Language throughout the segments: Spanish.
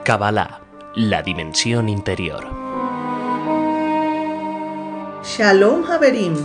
Kabbalah, la dimensión interior. Shalom Haverim,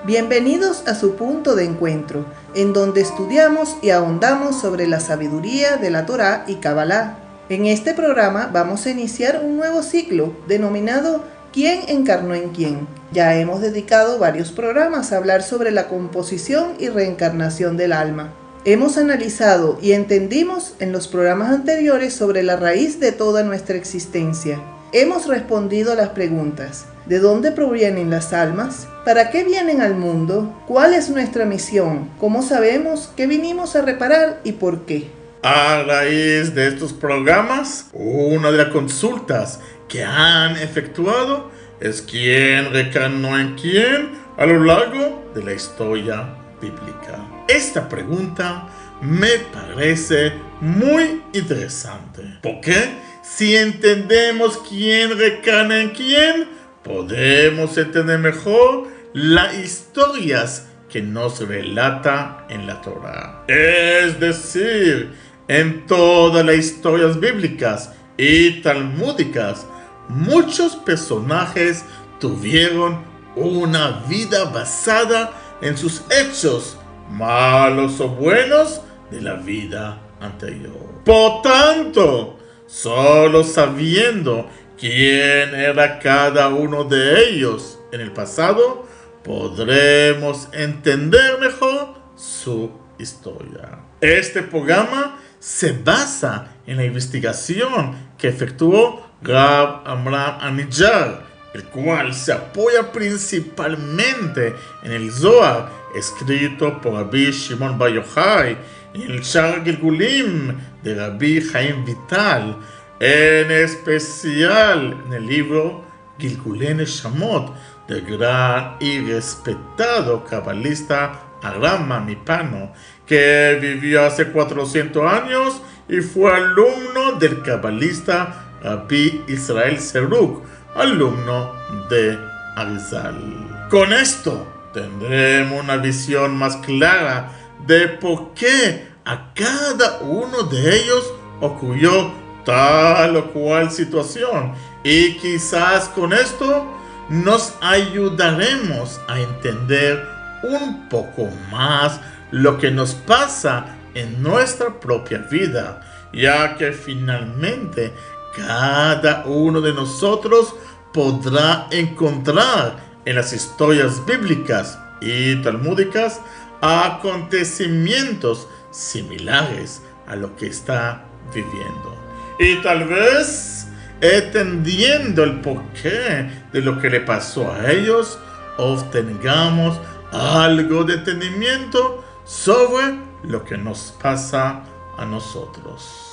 bienvenidos a su punto de encuentro, en donde estudiamos y ahondamos sobre la sabiduría de la Torá y Kabbalah. En este programa vamos a iniciar un nuevo ciclo denominado ¿Quién encarnó en quién? Ya hemos dedicado varios programas a hablar sobre la composición y reencarnación del alma. Hemos analizado y entendimos en los programas anteriores sobre la raíz de toda nuestra existencia. Hemos respondido a las preguntas: ¿de dónde provienen las almas? ¿Para qué vienen al mundo? ¿Cuál es nuestra misión? ¿Cómo sabemos qué vinimos a reparar y por qué? A raíz de estos programas, una de las consultas que han efectuado es quién reencarnó en quién a lo largo de la historia bíblica. Esta pregunta me parece muy interesante, porque si entendemos quién reencarna en quién, podemos entender mejor las historias que nos relata en la Torá. Es decir, en todas las historias bíblicas y talmúdicas, muchos personajes tuvieron una vida basada en sus hechos, malos o buenos, de la vida anterior. Por tanto, solo sabiendo quién era cada uno de ellos en el pasado, podremos entender mejor su historia. Este programa se basa en la investigación que efectuó Rab Amram Anidjar, el cual se apoya principalmente en el Zohar, escrito por Rabbi Shimon Bar Yochai, y en el Shar Gilgulim de Rabbi Chaim Vital, en especial en el libro Gilgulei Neshamot del gran y respetado cabalista Aram Mipano, que vivió hace 400 años y fue alumno del cabalista Rabbi Israel Serug, alumno de Arizal. Con esto tendremos una visión más clara de por qué a cada uno de ellos ocurrió tal o cual situación, y quizás con esto nos ayudaremos a entender un poco más lo que nos pasa en nuestra propia vida, ya que finalmente cada uno de nosotros podrá encontrar en las historias bíblicas y talmúdicas acontecimientos similares a lo que está viviendo. Y tal vez, entendiendo el porqué de lo que le pasó a ellos, obtengamos algo de entendimiento sobre lo que nos pasa a nosotros.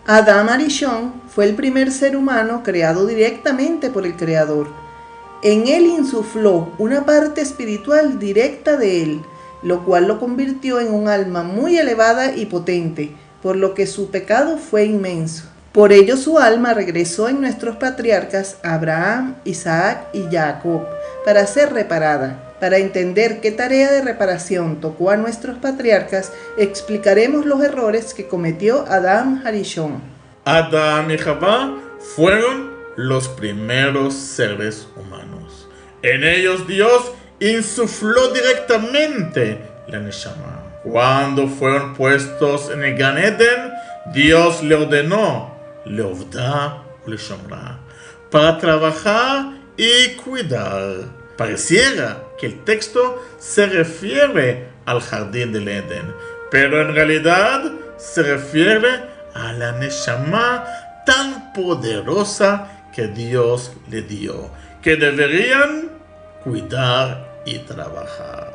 Adam Arishon fue el primer ser humano creado directamente por el Creador. En él insufló una parte espiritual directa de él, lo cual lo convirtió en un alma muy elevada y potente, por lo que su pecado fue inmenso. Por ello su alma regresó en nuestros patriarcas Abraham, Isaac y Jacob para ser reparada. Para entender qué tarea de reparación tocó a nuestros patriarcas, explicaremos los errores que cometió Adam Arishon. Adán y Jabá fueron los primeros seres humanos. En ellos Dios insufló directamente la Neshama. Cuando fueron puestos en el Gan Eden, Dios le ordenó Leovda o Leshomra para trabajar y cuidar. Pareciera que el texto se refiere al jardín del Edén, pero en realidad se refiere a la Neshama tan poderosa que Dios le dio, que deberían cuidar y trabajar.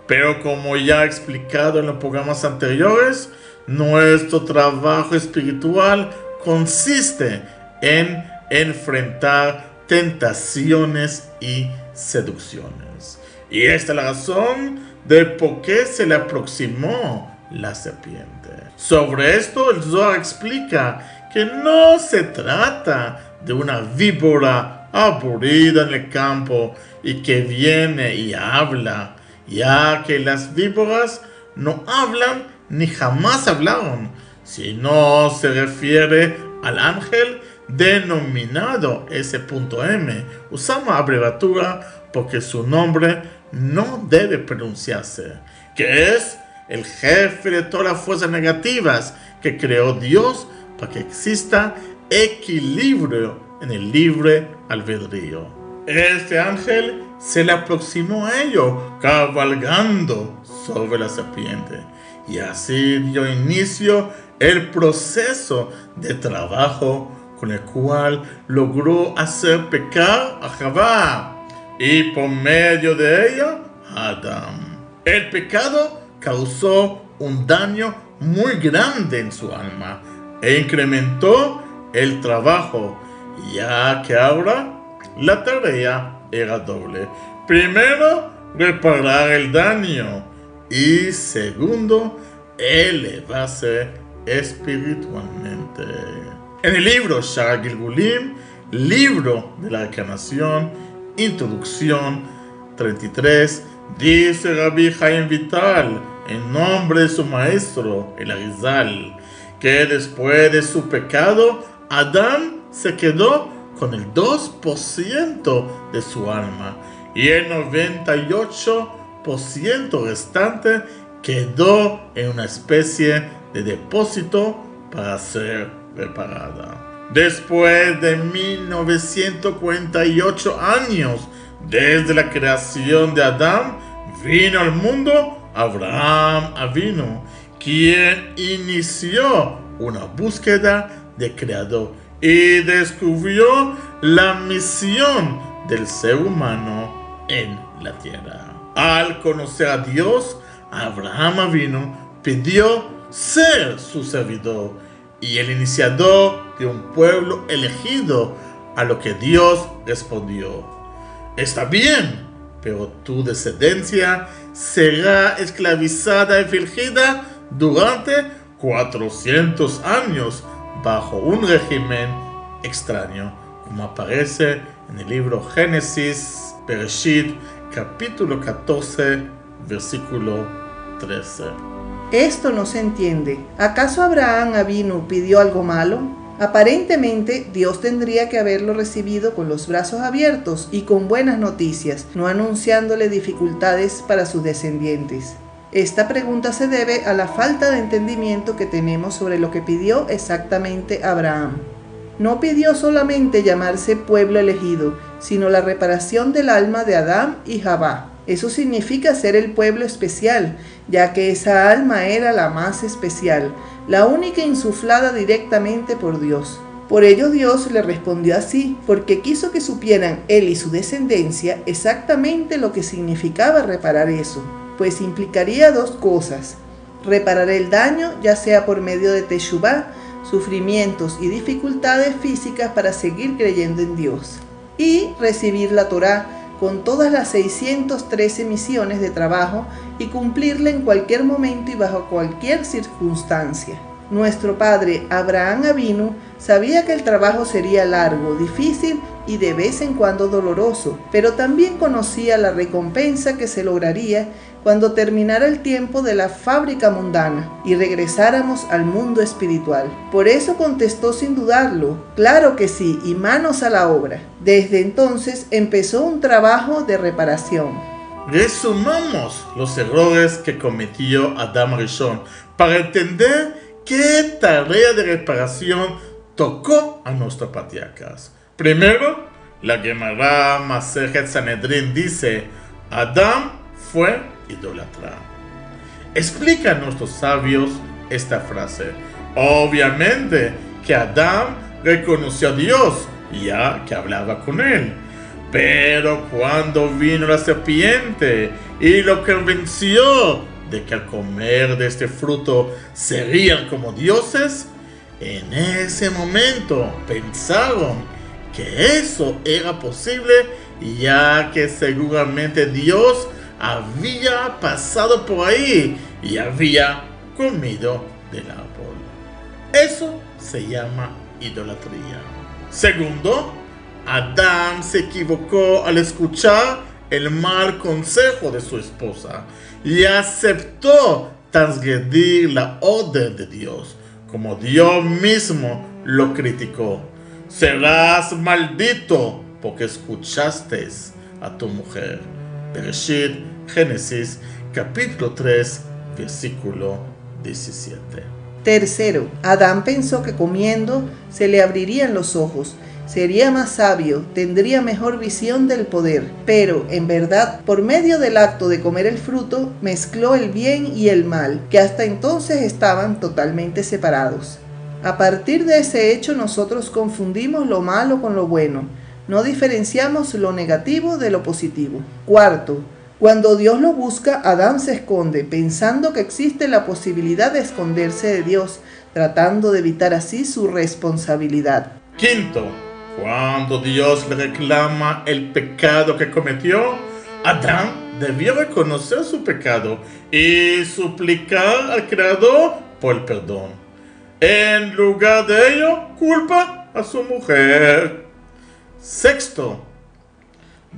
Pero como ya he explicado en los programas anteriores, nuestro trabajo espiritual consiste en enfrentar tentaciones y seducciones. Y esta es la razón de por qué se le aproximó la serpiente. Sobre esto el Zohar explica que no se trata de una víbora aburrida en el campo y que viene y habla, ya que las víboras no hablan ni jamás hablaron, sino se refiere al ángel denominado S.M. Usamos abreviatura porque su nombre no debe pronunciarse, que es el jefe de todas las fuerzas negativas que creó Dios para que exista equilibrio en el libre albedrío. Este ángel se le aproximó a ellos cabalgando sobre la serpiente y así dio inicio el proceso de trabajo con el cual logró hacer pecar a Javá y por medio de ella a Adán. El pecado causó un daño muy grande en su alma e incrementó el trabajo, ya que ahora la tarea era doble. Primero, reparar el daño y segundo, elevarse espiritualmente. En el libro Sha'ar Gilgulim, libro de la Encarnación, introducción 33, dice Rabbi Chaim Vital, en nombre de su maestro, el Arizal, que después de su pecado, Adán se quedó con el 2% de su alma y el 98% restante quedó en una especie de depósito para ser reparada. Después de 1948 años desde la creación de Adán, vino al mundo Abraham Avinu, quien inició una búsqueda de creador y descubrió la misión del ser humano en la tierra. Al conocer a Dios, Abraham Avinu pidió ser su servidor y el iniciador de un pueblo elegido, a lo que Dios respondió: está bien, pero tu descendencia será esclavizada y afligida durante 400 años bajo un régimen extraño, como aparece en el libro Génesis, Bereshit, capítulo 14, versículo 13. Esto no se entiende. ¿Acaso Abraham Avinu pidió algo malo? Aparentemente, Dios tendría que haberlo recibido con los brazos abiertos y con buenas noticias, no anunciándole dificultades para sus descendientes. Esta pregunta se debe a la falta de entendimiento que tenemos sobre lo que pidió exactamente Abraham. No pidió solamente llamarse pueblo elegido, sino la reparación del alma de Adán y Javá. Eso significa ser el pueblo especial, ya que esa alma era la más especial, la única insuflada directamente por Dios. Por ello Dios le respondió así, porque quiso que supieran él y su descendencia exactamente lo que significaba reparar eso, pues implicaría dos cosas: reparar el daño, ya sea por medio de teshuvá, sufrimientos y dificultades físicas para seguir creyendo en Dios, y recibir la Torá con todas las 613 misiones de trabajo y cumplirla en cualquier momento y bajo cualquier circunstancia. Nuestro padre Abraham Avinu sabía que el trabajo sería largo, difícil y de vez en cuando doloroso, pero también conocía la recompensa que se lograría cuando terminara el tiempo de la fábrica mundana y regresáramos al mundo espiritual. Por eso contestó sin dudarlo: claro que sí, y manos a la obra. Desde entonces empezó un trabajo de reparación. Resumamos los errores que cometió Adam Rishon para entender qué tarea de reparación tocó a nuestros patriarcas. Primero, la Gemara Masejet Sanedrin dice: Adam fue idólatra. Explican nuestros sabios esta frase. Obviamente que Adán reconoció a Dios, ya que hablaba con él. Pero cuando vino la serpiente y lo convenció de que al comer de este fruto serían como dioses, en ese momento pensaron que eso era posible, ya que seguramente Dios había pasado por ahí y había comido del árbol. Eso se llama idolatría. Segundo, Adán se equivocó al escuchar el mal consejo de su esposa y aceptó transgredir la orden de Dios. como Dios mismo lo criticó. Serás maldito porque escuchaste a tu mujer. Bereshit, Génesis, capítulo 3, versículo 17. Tercero, Adán pensó que comiendo se le abrirían los ojos, sería más sabio, tendría mejor visión del poder, pero, en verdad, por medio del acto de comer el fruto, mezcló el bien y el mal, que hasta entonces estaban totalmente separados. A partir de ese hecho nosotros confundimos lo malo con lo bueno, no diferenciamos lo negativo de lo positivo. Cuarto, cuando Dios lo busca, Adán se esconde, pensando que existe la posibilidad de esconderse de Dios, tratando de evitar así su responsabilidad. Quinto, cuando Dios le reclama el pecado que cometió, Adán debió reconocer su pecado y suplicar al Creador por el perdón. En lugar de ello, culpa a su mujer. Sexto,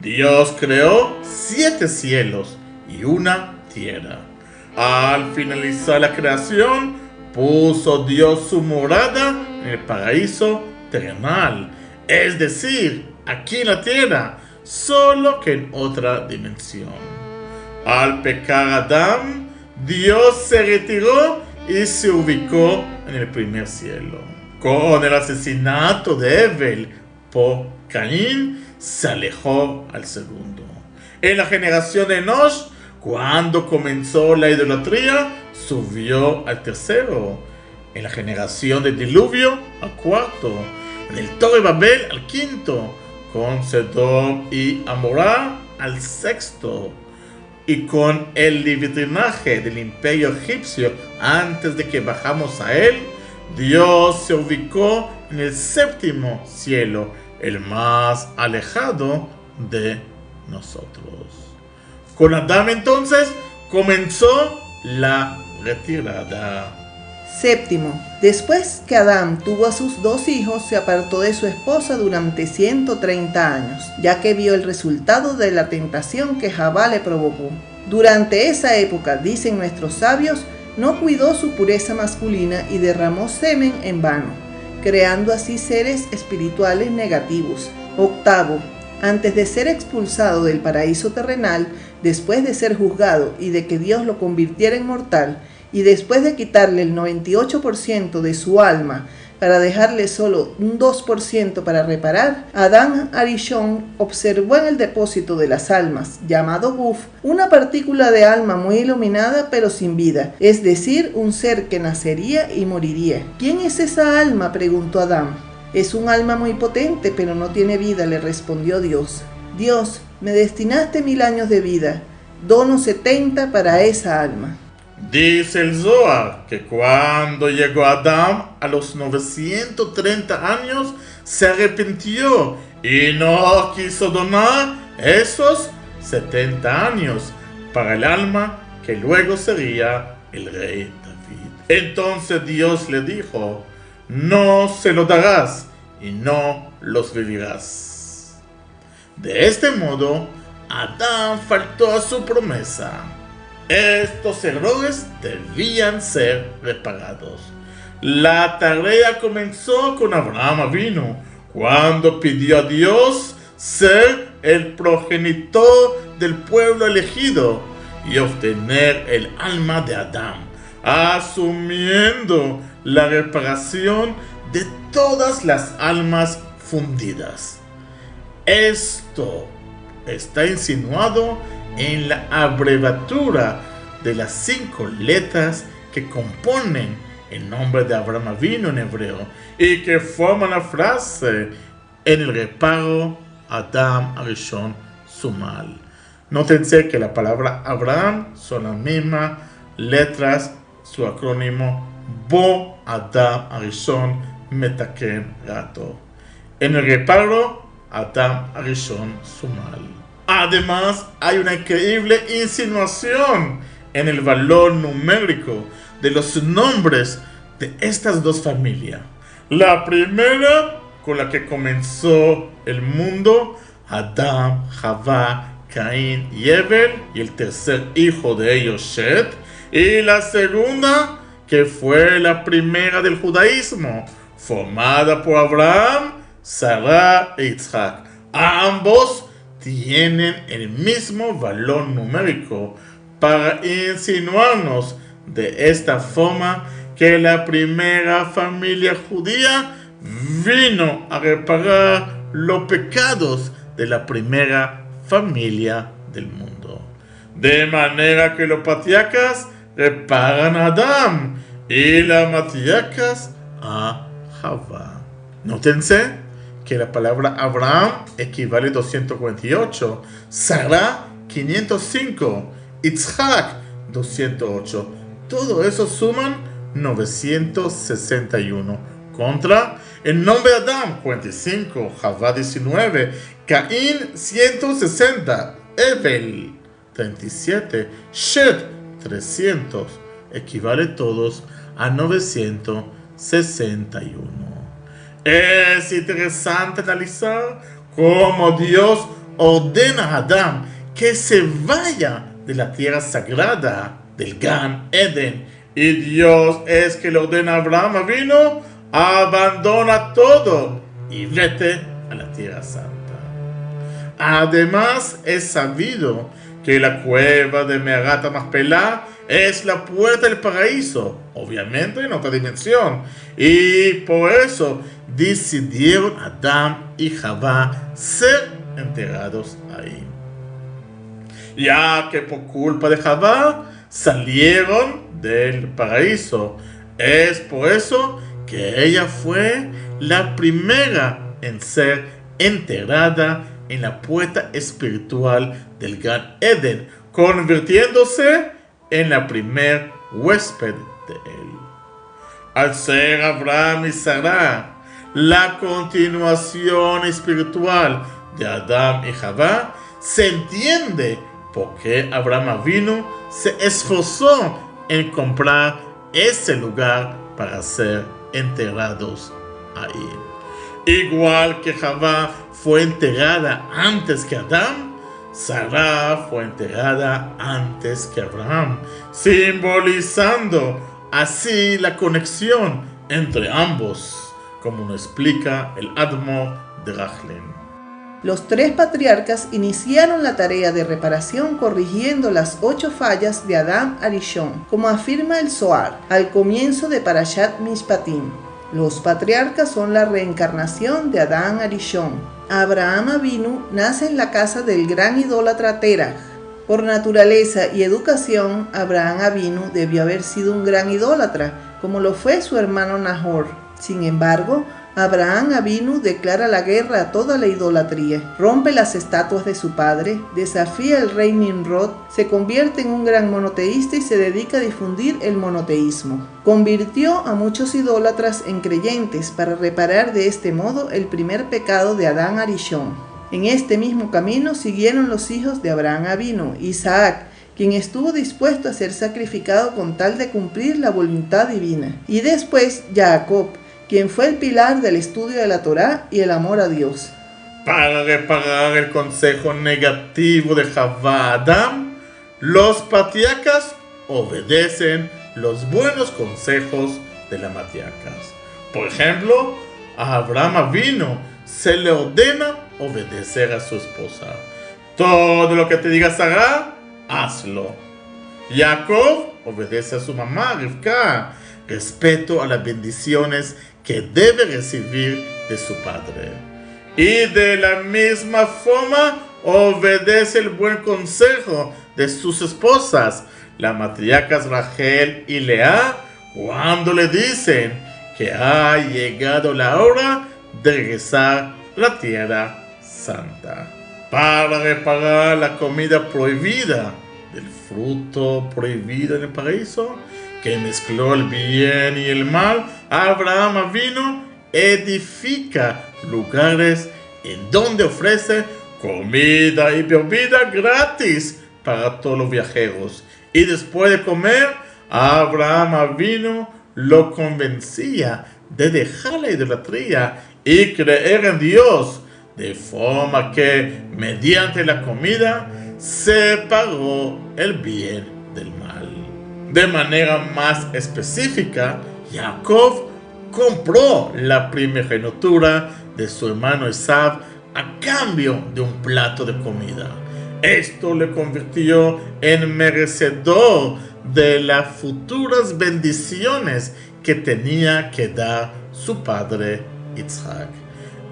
Dios creó 7 cielos y una tierra. Al finalizar la creación, puso Dios su morada en el paraíso terrenal, es decir, aquí en la tierra, solo que en otra dimensión. Al pecar Adán, Dios se retiró y se ubicó en el primer cielo. Con el asesinato de Abel por Caín, se alejó al segundo. En la generación de Enosh, cuando comenzó la idolatría, subió al tercero. En la generación del diluvio, al cuarto. En el Torre Babel, al quinto. Con Sedom y Amorá, al sexto. Y con el libertinaje del imperio egipcio, antes de que bajamos a él, Dios se ubicó en el séptimo cielo, el más alejado de nosotros. Con Adán entonces comenzó la retirada. Séptimo, después que Adán tuvo a sus 2 hijos, se apartó de su esposa durante 130 años, ya que vio el resultado de la tentación que Javá le provocó. Durante esa época, dicen nuestros sabios, no cuidó su pureza masculina y derramó semen en vano, creando así seres espirituales negativos. Octavo, antes de ser expulsado del paraíso terrenal, después de ser juzgado y de que Dios lo convirtiera en mortal, y después de quitarle el 98% de su alma para dejarle solo un 2% para reparar, Adán Arishon observó en el depósito de las almas, llamado Guf, una partícula de alma muy iluminada pero sin vida, es decir, un ser que nacería y moriría. ¿Quién es esa alma?, preguntó Adán. Es un alma muy potente pero no tiene vida, le respondió Dios. Dios, me destinaste 1000 años de vida, dono 70 para esa alma. Dice el Zohar que cuando llegó Adán a los 930 años, se arrepintió y no quiso donar esos 70 años para el alma que luego sería el rey David. Entonces Dios le dijo, no se lo darás y no los vivirás. De este modo, Adán faltó a su promesa. Estos errores debían ser reparados. La tarea comenzó con Abraham Avinu, cuando pidió a Dios ser el progenitor del pueblo elegido y obtener el alma de Adán, asumiendo la reparación de todas las almas fundidas. Esto está insinuado en la abreviatura de las 5 letras que componen el nombre de Abraham Avinu en hebreo y que forman la frase en el reparo Adam Arishon Sumal. Nótense que la palabra Abraham son las mismas letras, su acrónimo Bo Adam Arishon Metaken Rato. En el reparo Adam Arishon Sumal. Además, hay una increíble insinuación en el valor numérico de los nombres de estas 2 familias. La primera, con la que comenzó el mundo, Adán, Javá, Caín y Abel, y el tercer hijo de ellos, Shet. Y la segunda, que fue la primera del judaísmo, formada por Abraham, Sarah e Isaac. Ambos tienen el mismo valor numérico para insinuarnos de esta forma que la primera familia judía vino a reparar los pecados de la primera familia del mundo. De manera que los patriarcas reparan a Adán y las matriarcas a Javá. Nótense que la palabra Abraham equivale a 248, Sarah 505, Isaac 208. Todo eso suman 961 contra el nombre de Adán 45, Javá 19, Caín 160, Evel 37, Shet 300, equivale todos a 961. Es interesante analizar cómo Dios ordena a Adán que se vaya de la tierra sagrada del Gan Eden, y Dios es que le ordena a Abraham Avinu: abandona todo y vete a la tierra santa. Además, es sabido que la cueva de Me'arat Machpelah es la puerta del paraíso, obviamente en otra dimensión, y por eso decidieron Adán y Javá ser enterrados ahí, ya que por culpa de Javá salieron del paraíso. Es por eso que ella fue la primera en ser enterrada en la puerta espiritual del Gan Eden, convirtiéndose en la primer huésped de él. Al ser Abraham y Sarah la continuación espiritual de Adán y Javá, se entiende por qué Abraham Avinu se esforzó en comprar ese lugar para ser enterrados ahí. Igual que Javá fue enterrada antes que Adán, Sarah fue enterrada antes que Abraham, simbolizando así la conexión entre ambos, como nos explica el Admor de Rachlin. Los tres patriarcas iniciaron la tarea de reparación corrigiendo las 8 fallas de Adam Arishon, como afirma el Zohar, al comienzo de Parashat Mishpatim. Los patriarcas son la reencarnación de Adán Arishon. Abraham Avinu nace en la casa del gran idólatra Terach. Por naturaleza y educación, Abraham Avinu debió haber sido un gran idólatra, como lo fue su hermano Nahor. Sin embargo, Abraham Avinu declara la guerra a toda la idolatría, rompe las estatuas de su padre, desafía al rey Nimrod, se convierte en un gran monoteísta y se dedica a difundir el monoteísmo. Convirtió a muchos idólatras en creyentes para reparar de este modo el primer pecado de Adán Arishon. En este mismo camino siguieron los hijos de Abraham Avinu, Isaac, quien estuvo dispuesto a ser sacrificado con tal de cumplir la voluntad divina, y después Jacob, quien fue el pilar del estudio de la Torá y el amor a Dios. Para reparar el consejo negativo de Javá a Adán, los patriarcas obedecen los buenos consejos de las matriarcas. Por ejemplo, a Abraham Avinu se le ordena obedecer a su esposa. Todo lo que te diga Sarah, hazlo. Jacob obedece a su mamá, Rivka, respeto a las bendiciones que debe recibir de su padre. Y de la misma forma obedece el buen consejo de sus esposas, las matriarcas Rachel y Lea, cuando le dicen que ha llegado la hora de regresar a la tierra santa. Para reparar la comida prohibida del fruto prohibido en el paraíso, que mezcló el bien y el mal, Abraham Avinu edifica lugares en donde ofrece comida y bebida gratis para todos los viajeros. Y después de comer, Abraham Avinu lo convencía de dejar la idolatría y creer en Dios, de forma que mediante la comida separó el bien del mal. De manera más específica, Jacob compró la primogenitura de su hermano Esaú a cambio de un plato de comida. Esto le convirtió en merecedor de las futuras bendiciones que tenía que dar su padre Isaac.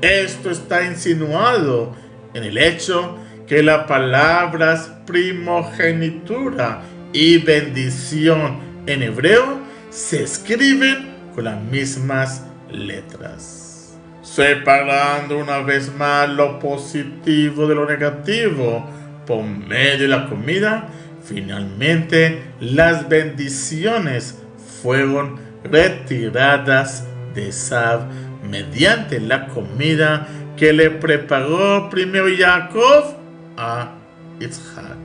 Esto está insinuado en el hecho que las palabras primogenitura y bendición en hebreo se escriben con las mismas letras, separando una vez más lo positivo de lo negativo por medio de la comida. Finalmente, las bendiciones fueron retiradas de Esaú mediante la comida que le preparó primero Jacob a Isaac.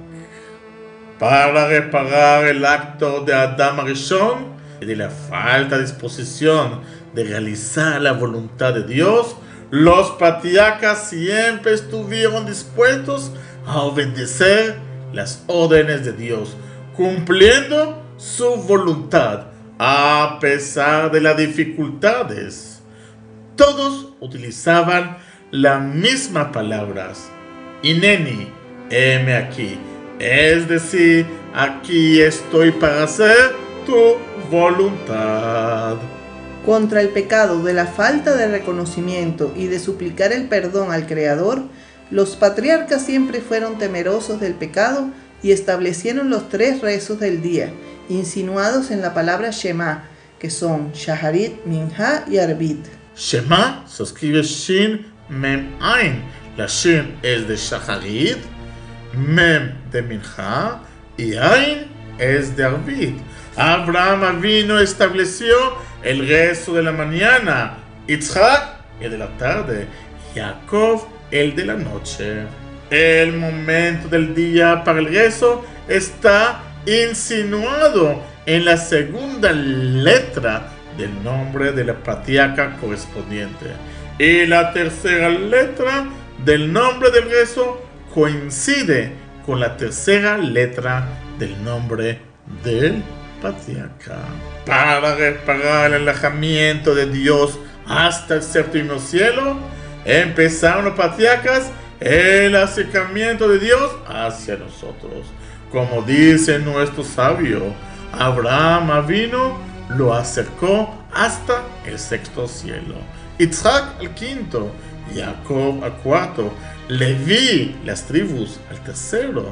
Para reparar el acto de Adán Arishon y de la falta de disposición de realizar la voluntad de Dios, los patriarcas siempre estuvieron dispuestos a obedecer las órdenes de Dios, cumpliendo su voluntad a pesar de las dificultades. Todos utilizaban las mismas palabras: Hineni, heme aquí, es decir, aquí estoy para hacer tu voluntad. Contra el pecado de la falta de reconocimiento y de suplicar el perdón al Creador, los patriarcas siempre fueron temerosos del pecado y establecieron los 3 rezos del día, insinuados en la palabra Shema, que son Shaharit, Minha y Arbit. Shema se escribe Shin Mem Ain. La Shin es de Shaharit, Mem de Minha y Ain es de Arbit. Abraham Avinu estableció el rezo de la mañana, Isaac el de la tarde, Jacob el de la noche. El momento del día para el rezo está insinuado en la segunda letra del nombre de la patriarca correspondiente, y la tercera letra del nombre del rezo coincide con la tercera letra del nombre del patriarca. Para reparar el alejamiento de Dios hasta el séptimo cielo, empezaron los patriarcas el acercamiento de Dios hacia nosotros. Como dice nuestro sabio, Abraham Avinu lo acercó hasta el 6º cielo, Isaac al 5º, Jacob al 4º, Leví, las tribus, al 3º,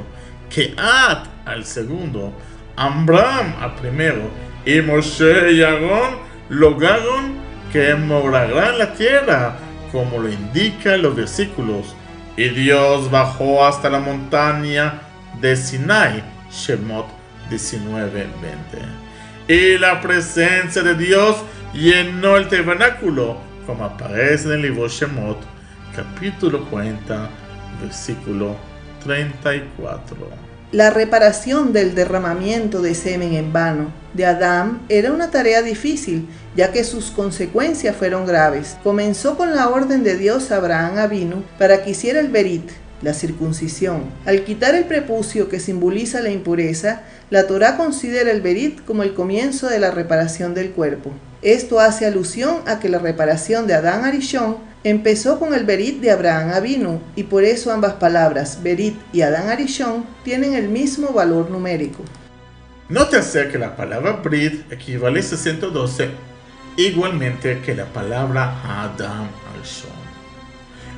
Kehat al 2º, Amram al 1º, y Moshe y Aarón lograron que morarán la tierra, como lo indican los versículos. Y Dios bajó hasta la montaña de Sinai, Shemot 19:20. Y la presencia de Dios llenó el tabernáculo, como aparece en el libro Shemot, capítulo 40, versículo 34. La reparación del derramamiento de semen en vano de Adán era una tarea difícil, ya que sus consecuencias fueron graves. Comenzó con la orden de Dios a Abraham Avinu para que hiciera el berit, la circuncisión. Al quitar el prepucio que simboliza la impureza, la Torá considera el berit como el comienzo de la reparación del cuerpo. Esto hace alusión a que la reparación de Adán Arishon empezó con el berit de Abraham Avinu, y por eso ambas palabras, berit y Adán Arishon, tienen el mismo valor numérico. Nótese que la palabra brit equivale a 612, igualmente que la palabra Adán Arishon.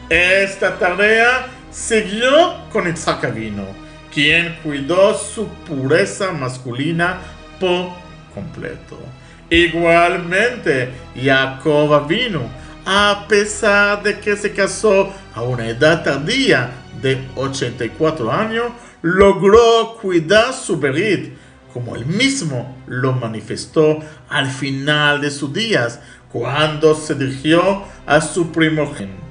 Esta tarea siguió con Isaac Avinu, quien cuidó su pureza masculina por completo. Igualmente, Jacob Avinu, a pesar de que se casó a una edad tardía de 84 años, logró cuidar su berit, como él mismo lo manifestó al final de sus días, cuando se dirigió a su primogénito.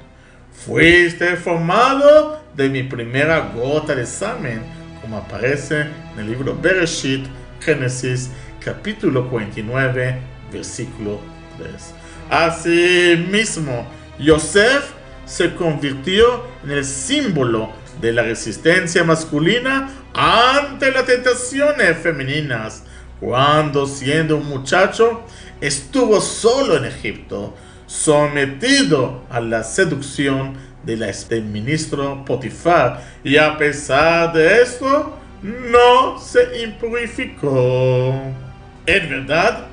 Fuiste formado de mi primera gota de semen, como aparece en el libro Bereshit, Génesis, capítulo 49, versículo 3. Asimismo, Yosef se convirtió en el símbolo de la resistencia masculina ante las tentaciones femeninas, cuando siendo un muchacho estuvo solo en Egipto, sometido a la seducción del ministro Potifar, y a pesar de esto no se impurificó. En verdad,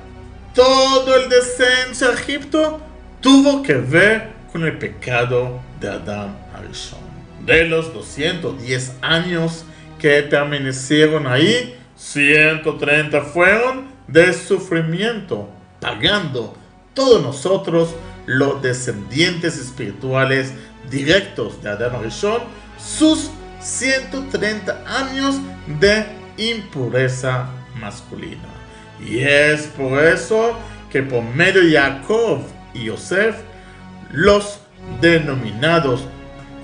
todo el descenso a Egipto tuvo que ver con el pecado de Adán Arishon. De los 210 años que permanecieron ahí, 130 fueron de sufrimiento, pagando todos nosotros, los descendientes espirituales directos de Adán Arishon, sus 130 años de impureza masculina. Y es por eso que por medio de Jacob y Yosef, los denominados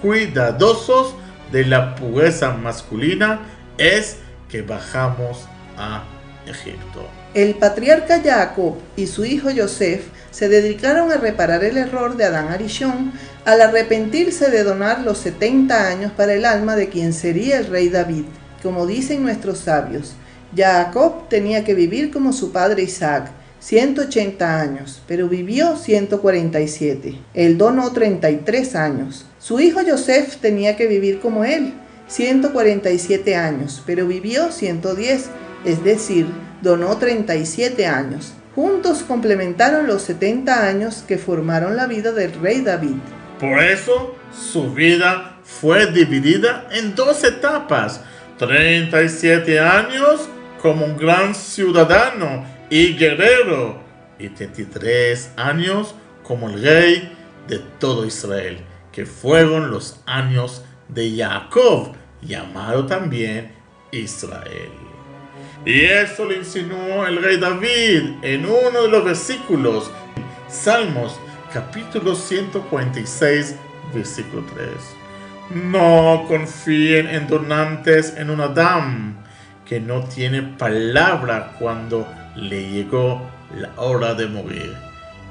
cuidadosos de la pureza masculina, es que bajamos a Egipto. El patriarca Jacob y su hijo Yosef se dedicaron a reparar el error de Adán Arishon al arrepentirse de donar los 70 años para el alma de quien sería el rey David. Como dicen nuestros sabios, Jacob tenía que vivir como su padre Isaac, 180 años, pero vivió 147. Él donó 33 años. Su hijo Yosef tenía que vivir como él, 147 años, pero vivió 110, es decir, donó 37 años. Juntos complementaron los 70 años que formaron la vida del rey David. Por eso, su vida fue dividida en 2 etapas. 37 años como un gran ciudadano y guerrero, y 33 años como el rey de todo Israel, que fueron los años de Jacob, llamado también Israel. Y eso lo insinuó el rey David en uno de los versículos, Salmos capítulo 146, versículo 3. No confíen en donantes en un Adán que no tiene palabra cuando le llegó la hora de morir.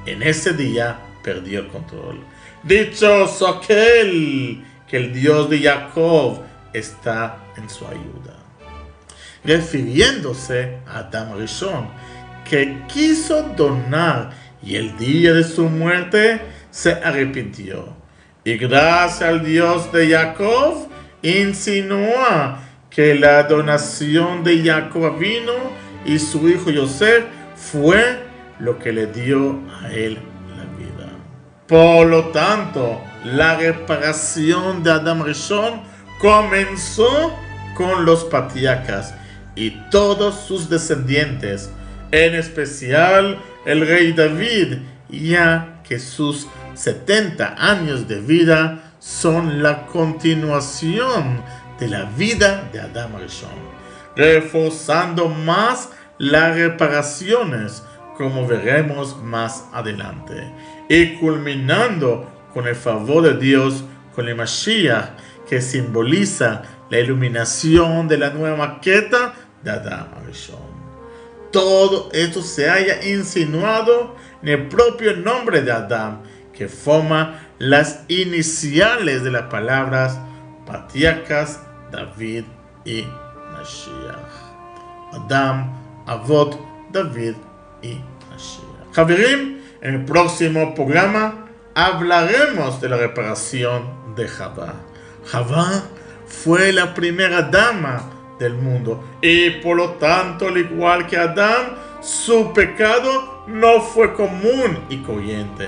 En ese día perdió el control. Dichoso aquel que el Dios de Jacob está en su ayuda. Refiriéndose a Adán Arishon, que quiso donar y el día de su muerte se arrepintió. Y gracias al Dios de Jacob, insinuó que la donación de Jacob vino y su hijo Yosef fue lo que le dio a él la vida. Por lo tanto, la reparación de Adán Arishon comenzó con los patriarcas y todos sus descendientes, en especial el rey David, ya que sus 70 años de vida son la continuación de la vida de Adán Arishon, reforzando más las reparaciones, como veremos más adelante, y culminando con el favor de Dios con el Mashiach, que simboliza la iluminación de la nueva maqueta de Adán Arishon. Todo esto se haya insinuado en el propio nombre de Adán, que forma las iniciales de las palabras patriarcas, David y Mashiach. Adam, Avot, David y Mashiach. Javerim, en el próximo programa hablaremos de la reparación de Javá. Javá fue la primera dama del mundo y por lo tanto, al igual que Adán, su pecado no fue común y corriente,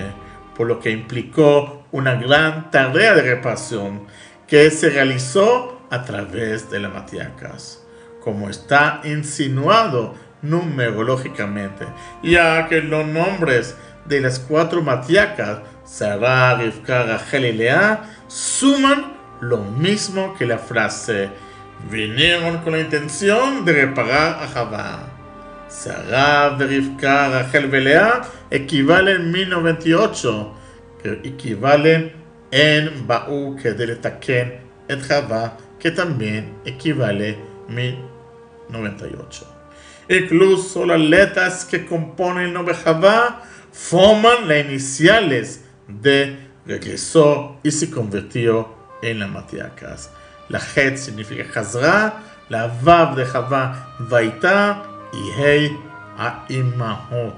por lo que implicó una gran tarea de reparación que se realizó a través de las matriarcas, como está insinuado numerológicamente, ya que los nombres de las 4 matriarcas, Sarah, Rivka, Rachel y Lea, suman lo mismo que la frase: vinieron con la intención de reparar a Javá. Sarah, Rivka, Rachel y Lea equivalen 1098, que equivalen en Baú que del Taken et Javá, que también equivale 1098. Incluso las letras que componen el nombre Javá forman las iniciales de regresó y se convirtió en las matriarcas. La Het significa Hazra, la Vav de Javá, Vaitá, y Hei a Imahot.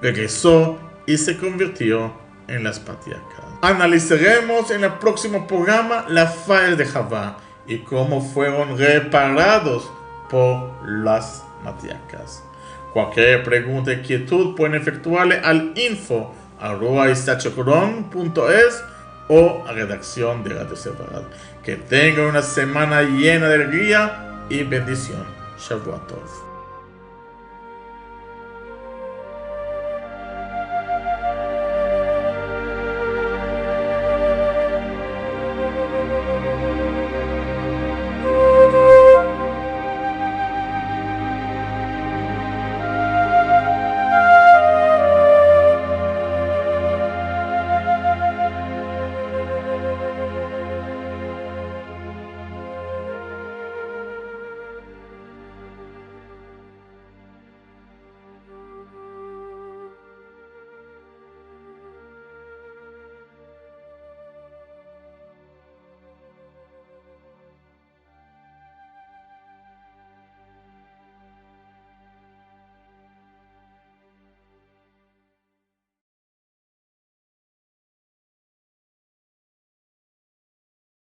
Regresó y se convirtió en las patriarcas. Analizaremos en el próximo programa la falla de Javá y cómo fueron reparados por las matriarcas. Cualquier pregunta o inquietud pueden efectuarle al info@isachocoron.es o a redacción de Radio Sefarad. Que tengan una semana llena de alegría y bendición. Shavua Tov.